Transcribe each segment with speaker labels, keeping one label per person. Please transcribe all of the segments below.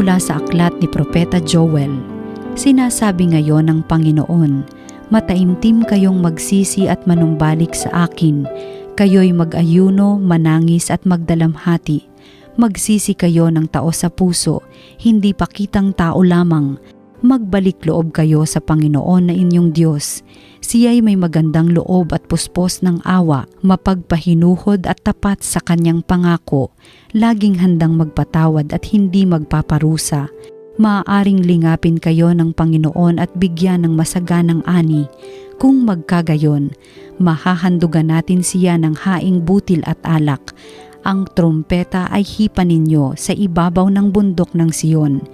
Speaker 1: Mula sa aklat ni Propeta Joel, sinasabi ngayon ng Panginoon, "Mataimtim kayong magsisi at manumbalik sa akin, kayo'y mag-ayuno, manangis at magdalamhati. Magsisi kayo ng tao sa puso, hindi pakitang tao lamang. Magbalik loob kayo sa Panginoon na inyong Diyos. Siya'y may magandang loob at puspos ng awa, mapagpahinuhod at tapat sa kanyang pangako, laging handang magpatawad at hindi magpaparusa. Maaaring lingapin kayo ng Panginoon at bigyan ng masaganang ani. Kung magkagayon, mahahandugan natin siya ng haing butil at alak. Ang trompeta ay hipa ninyo sa ibabaw ng bundok ng Siyon.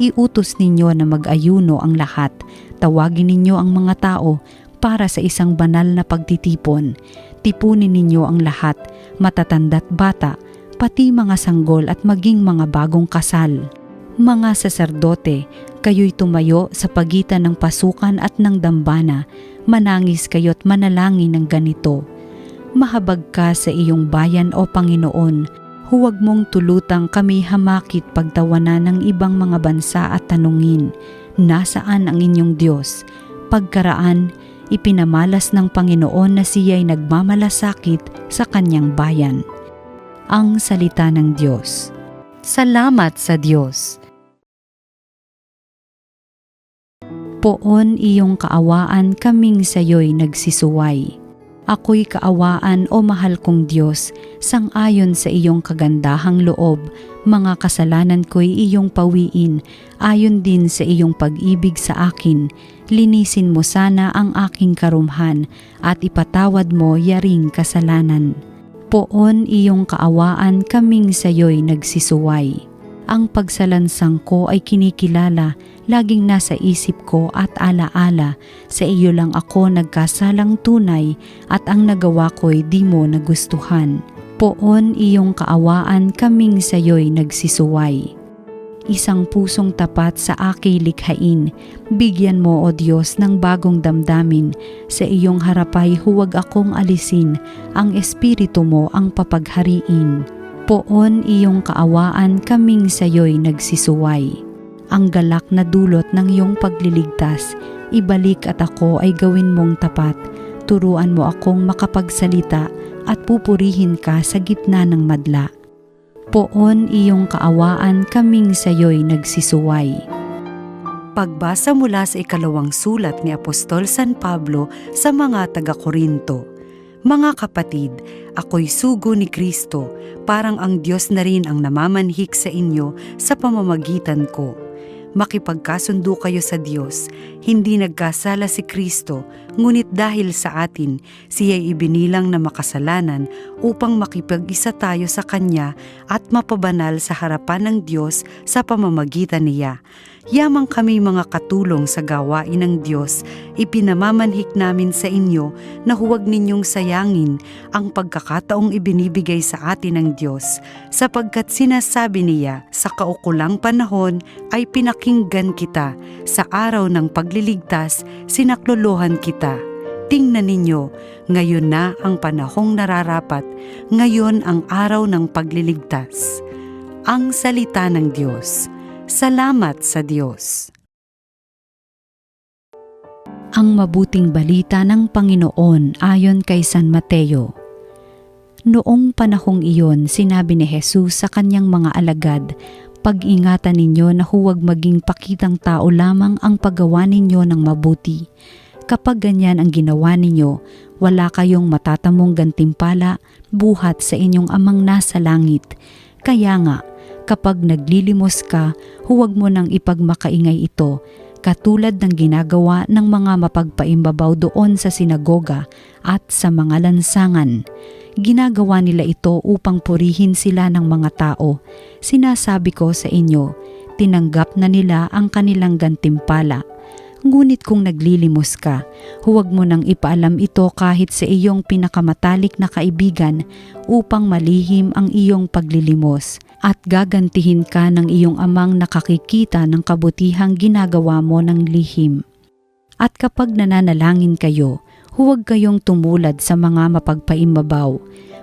Speaker 1: Iutos ninyo na mag-ayuno ang lahat. Tawagin ninyo ang mga tao para sa isang banal na pagtitipon. Tipunin ninyo ang lahat, matatanda't bata, pati mga sanggol at maging mga bagong kasal. Mga saserdote, kayo'y tumayo sa pagitan ng pasukan at ng dambana. Manangis kayo't manalangin ng ganito. Mahabag ka sa iyong bayan o Panginoon. Huwag mong tulutang kami hamakit pagtawanan ng ibang mga bansa at tanungin, nasaan ang inyong Diyos? Pagkaraan, ipinamalas ng Panginoon na siya'y nagmamalasakit sa kanyang bayan." Ang salita ng Diyos. Salamat sa Diyos. Poon iyong kaawaan, kaming sayo'y nagsisuway. Ako'y kaawaan o mahal kong Diyos, sang-ayon sa iyong kagandahang loob, mga kasalanan ko'y iyong pawiin, ayon din sa iyong pag-ibig sa akin. Linisin mo sana ang aking karumhan, at ipatawad mo yaring kasalanan. Poon iyong kaawaan, kaming sayo'y nagsisuway. Ang pagsalansang ko ay kinikilala, laging nasa isip ko at alaala. Sa iyo lang ako nagkasalang tunay, at ang nagawa ko'y di mo nagustuhan. Poon iyong kaawaan, kaming sayo'y nagsisuway. Isang pusong tapat sa aking likhain, bigyan mo o Diyos ng bagong damdamin. Sa iyong harapay huwag akong alisin, ang espiritu mo ang papaghariin. Poon iyong kaawaan, kaming sayo'y nagsisuway. Ang galak na dulot ng iyong pagliligtas, ibalik at ako ay gawin mong tapat. Turuan mo akong makapagsalita at pupurihin ka sa gitna ng madla. Poon iyong kaawaan, kaming sayo'y nagsisuway. Pagbasa mula sa ikalawang sulat ni Apostol San Pablo sa mga taga-Korinto. Mga kapatid, ako'y sugo ni Kristo, parang ang Diyos na rin ang namamanhik sa inyo sa pamamagitan ko. Makipagkasundo kayo sa Diyos, hindi nagkasala si Kristo, ngunit dahil sa atin, siya'y ibinilang na makasalanan upang makipag-isa tayo sa Kanya at mapabanal sa harapan ng Diyos sa pamamagitan niya. Yamang kami mga katulong sa gawain ng Diyos, ipinamamanhik namin sa inyo na huwag ninyong sayangin ang pagkakataong ibinibigay sa atin ng Diyos, sapagkat sinasabi niya, sa kaukulang panahon ay pinakinggan kita, sa araw ng pagliligtas sinaklolohan kita. Tingnan ninyo, ngayon na ang panahong nararapat, ngayon ang araw ng pagliligtas. Ang salita ng Diyos. Salamat sa Diyos. Ang mabuting balita ng Panginoon ayon kay San Mateo. Noong panahong iyon, sinabi ni Jesus sa kanyang mga alagad, "Pag-ingatan ninyo na huwag maging pakitang tao lamang ang paggawa ninyo ng mabuti. Kapag ganyan ang ginawa ninyo, wala kayong matatamong gantimpala buhat sa inyong amang nasa langit. Kaya nga, kapag naglilimos ka, huwag mo nang ipagmakaingay ito, katulad ng ginagawa ng mga mapagpaimbabaw doon sa sinagoga at sa mga lansangan. Ginagawa nila ito upang purihin sila ng mga tao. Sinasabi ko sa inyo, tinanggap na nila ang kanilang gantimpala. Ngunit kung naglilimos ka, huwag mo nang ipaalam ito kahit sa iyong pinakamatalik na kaibigan upang malihim ang iyong paglilimos at gagantihin ka ng iyong amang nakakikita ng kabutihang ginagawa mo ng lihim. At kapag nananalangin kayo, huwag kayong tumulad sa mga mapagpaimbabaw.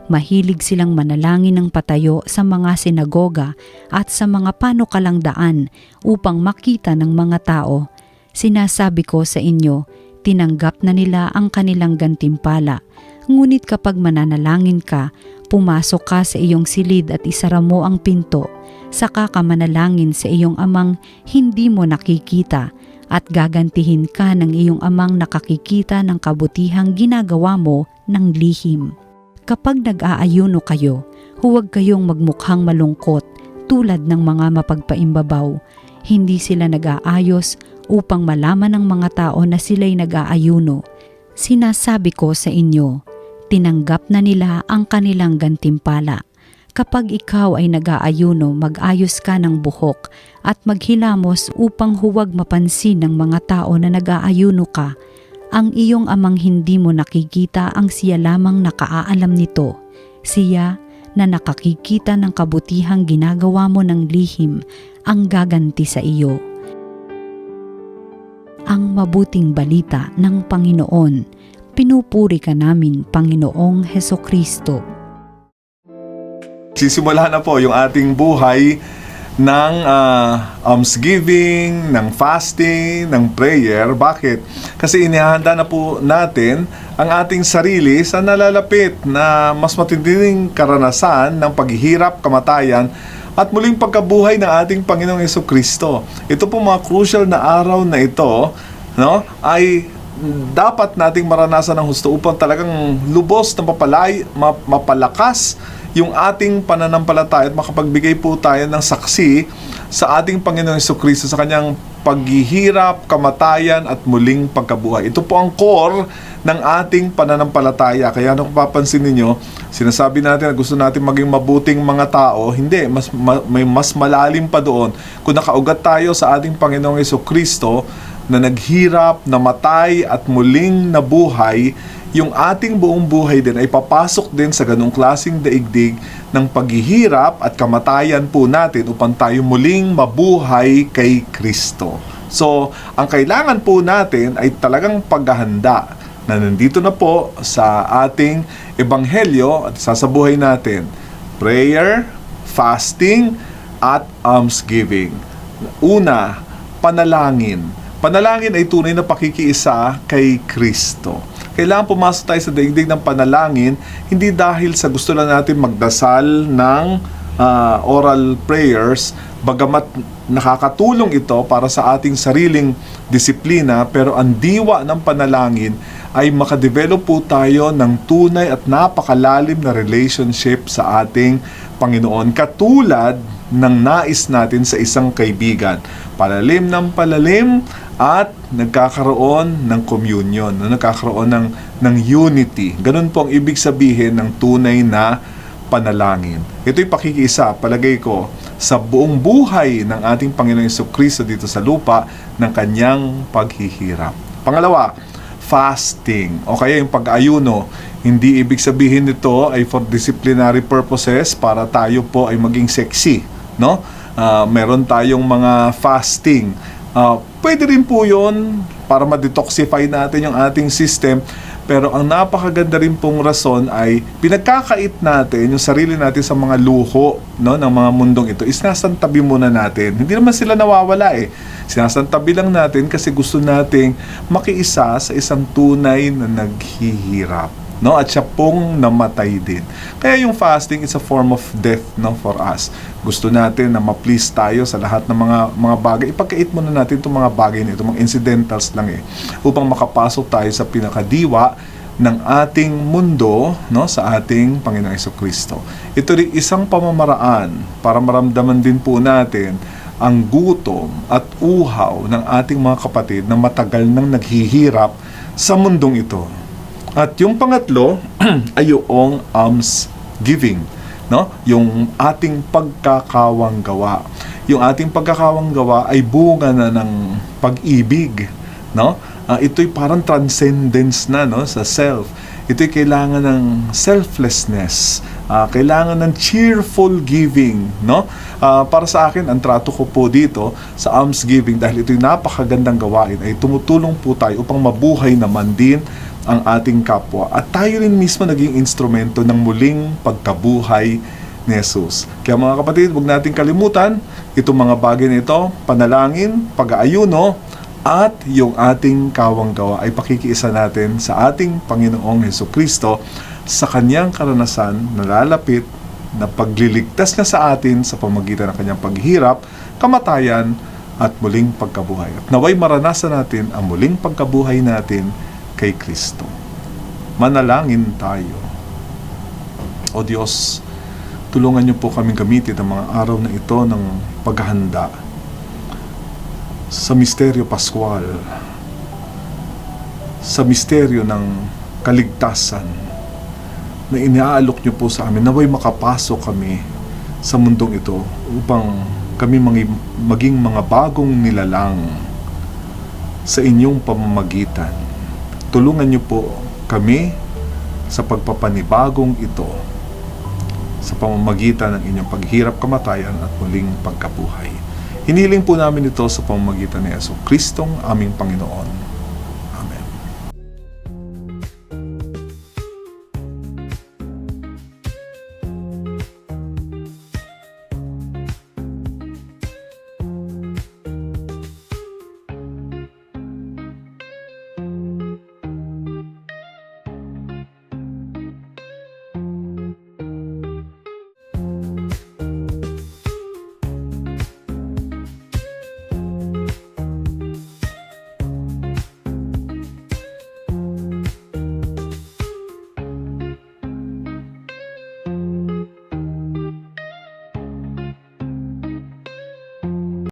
Speaker 1: Mahilig silang manalangin ng patayo sa mga sinagoga at sa mga panukalang daan upang makita ng mga tao. Sinasabi ko sa inyo, tinanggap na nila ang kanilang gantimpala. Ngunit kapag mananalangin ka, pumasok ka sa iyong silid at isara mo ang pinto. Saka ka manalangin sa iyong amang hindi mo nakikita at gagantihin ka ng iyong amang nakakikita ng kabutihang ginagawa mo ng lihim. Kapag nag-aayuno kayo, huwag kayong magmukhang malungkot tulad ng mga mapagpaimbabaw. Hindi sila nag-aayos upang malaman ng mga tao na sila'y nag-aayuno. Sinasabi ko sa inyo, tinanggap na nila ang kanilang gantimpala. Kapag ikaw ay nag-aayuno, mag-ayos ka ng buhok at maghilamos upang huwag mapansin ng mga tao na nag-aayuno ka. Ang iyong amang hindi mo nakikita ang siya lamang nakaalam nito. Siya na nakakikita ng kabutihang ginagawa mo ng lihim ang gaganti sa iyo. Ang mabuting balita ng Panginoon. Pinupuri ka namin, Panginoong Hesukristo.
Speaker 2: Sisimula na po yung ating buhay ng almsgiving, ng fasting, ng prayer. Bakit? Kasi inihahanda na po natin ang ating sarili sa nalalapit na mas matinding karanasan ng paghihirap, kamatayan, at muling pagkabuhay ng ating Panginoong Hesukristo. Ito po mga crucial na araw na ito, no, ay dapat nating maranasan ng husto upang talagang lubos na mapalakas yung ating pananampalataya at makapagbigay po tayo ng saksi sa ating Panginoong Hesukristo sa kanyang paghihirap, kamatayan at muling pagkabuhay. Ito po ang core ng ating pananampalataya. Kaya kung papansin ninyo, sinasabi natin na gusto natin maging mabuting mga tao. Hindi, may mas malalim pa doon. Kung nakaugat tayo sa ating Panginoong Hesukristo na naghirap, namatay at muling nabuhay, yung ating buong buhay din ay papasok din sa ganung klaseng daigdig ng paghihirap at kamatayan po natin upang tayo muling mabuhay kay Kristo. So, ang kailangan po natin ay talagang paghahanda na nandito na po sa ating ebanghelyo at sasabuhay natin. Prayer, fasting, at almsgiving. Una, panalangin. Panalangin ay tunay na pakikiisa kay Kristo. Kailangan pumasok tayo sa daigdig ng panalangin, hindi dahil sa gusto lang natin magdasal ng oral prayers, bagamat nakakatulong ito para sa ating sariling disiplina, pero ang diwa ng panalangin ay makadevelop po tayo ng tunay at napakalalim na relationship sa ating Panginoon, katulad ng nais natin sa isang kaibigan. Palalim ng palalim at nagkakaroon ng communion, nagkakaroon ng unity. Ganun po ang ibig sabihin ng tunay na panalangin. Ito'y pakikiisa, palagay ko, sa buong buhay ng ating Panginoong Hesukristo dito sa lupa ng kanyang paghihirap. Pangalawa, fasting o kaya yung pag-ayuno. Hindi ibig sabihin nito ay for disciplinary purposes para tayo po ay maging sexy, no? Meron tayong mga fasting. Pwede rin po yun para ma-detoxify natin yung ating system, pero ang napakaganda rin pong rason ay pinagkakait natin yung sarili natin sa mga luho, no, ng mga mundong ito. Sinasantabi muna natin. Hindi naman sila nawawala eh. Sinasantabi lang natin kasi gusto nating makiisa sa isang tunay na naghihirap, no, at siya pong namatay din. Kaya yung fasting is a form of death, no, for us. Gusto natin na ma-please tayo sa lahat ng mga bagay. Ipagkait muna natin itong mga bagay na ito, mga incidentals lang eh, upang makapasok tayo sa pinakadiwa ng ating mundo, no, sa ating Panginoong Hesukristo. Ito rin isang pamamaraan para maramdaman din po natin ang gutom at uhaw ng ating mga kapatid na matagal nang naghihirap sa mundong ito. At yung pangatlo ay yung almsgiving, no? Yung ating pagkakawang gawa. Yung ating pagkakawang gawa ay bunga na ng pag-ibig, no? Ito'y parang transcendence na, no, sa self. Ito'y kailangan ng selflessness. Kailangan ng cheerful giving, no? Para sa akin, ang trato ko po dito sa almsgiving, dahil ito'y napakagandang gawain, ay tumutulong po tayo upang mabuhay naman din ang ating kapwa at tayo rin mismo naging instrumento ng muling pagkabuhay ni Jesus. Kaya mga kapatid, huwag nating kalimutan itong mga bagay na ito, panalangin, pag-aayuno, at yung ating kawang-gawa ay pakikiisa natin sa ating Panginoong Hesukristo sa kanyang karanasan na lalapit na pagliligtas niya sa atin sa pamamagitan ng kanyang paghihirap, kamatayan, at muling pagkabuhay. At naway maranasan natin ang muling pagkabuhay natin kay Kristo. Manalangin tayo. O Diyos, tulungan niyo po kaming gamitin ang mga araw na ito ng paghahanda sa misteryo Pascual, sa misteryo ng kaligtasan na iniaalok niyo po sa amin. Naway makapasok kami sa mundong ito upang kami maging mga bagong nilalang sa inyong pamamagitan. Tulungan niyo po kami sa pagpapanibagong ito sa pamamagitan ng inyong paghirap, kamatayan at muling pagkabuhay. Hiniling po namin ito sa pamamagitan ni Jesucristong aming Panginoon.